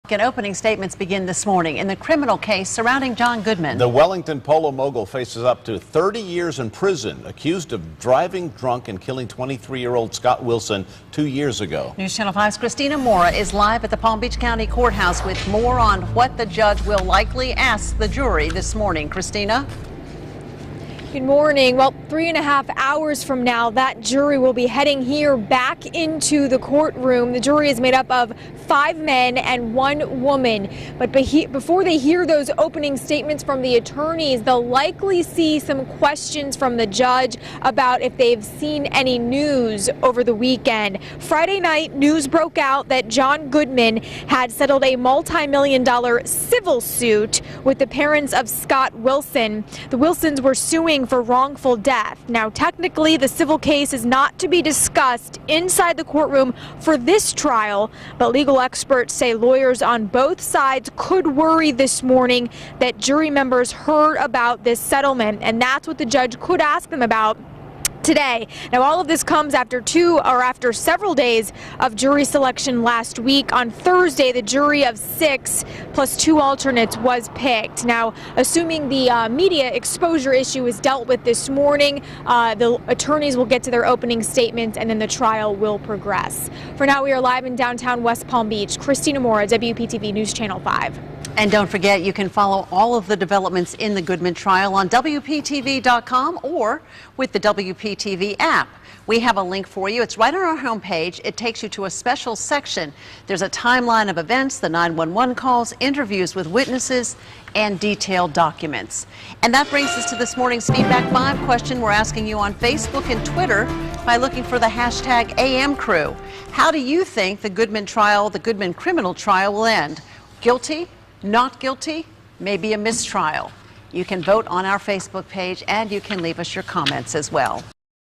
And opening statements begin this morning in the criminal case surrounding John Goodman. The Wellington polo mogul faces up to 30 years in prison, accused of driving drunk and killing 23-year-old Scott Wilson 2 years ago. News Channel 5's Christina Mora is live at the Palm Beach County Courthouse with more on what the judge will likely ask the jury this morning. Christina? Good morning. Well, 3.5 hours from now, that jury will be heading here back into the courtroom. The jury is made up of 5 men and 1 woman. But before they hear those opening statements from the attorneys, they'll likely see some questions from the judge about if they've seen any news over the weekend. Friday night, news broke out that John Goodman had settled a multi-million-dollar civil suit with the parents of Scott Wilson. The Wilsons were suing for wrongful death. Now, technically, the civil case is not to be discussed inside the courtroom for this trial, but legal experts say lawyers on both sides could worry this morning that jury members heard about this settlement, and that's what the judge could ask them about today. Now, all of this comes after several days of jury selection last week. On Thursday, the jury of 6 plus 2 alternates was picked. Now, assuming the media exposure issue is dealt with this morning, the attorneys will get to their opening statements and then the trial will progress. For now, we are live in downtown West Palm Beach. Christina Mora, WPTV News Channel 5. And don't forget, you can follow all of the developments in the Goodman trial on WPTV.com or with the WPTV app. We have a link for you. It's right on our homepage. It takes you to a special section. There's a timeline of events, the 911 calls, interviews with witnesses, and detailed documents. And that brings us to this morning's Feedback 5 question we're asking you on Facebook and Twitter by looking for the hashtag #AMCrew. How do you think the Goodman trial, the Goodman criminal trial, will end? Guilty? Not guilty? Maybe a mistrial? You can vote on our Facebook page and you can leave us your comments as well.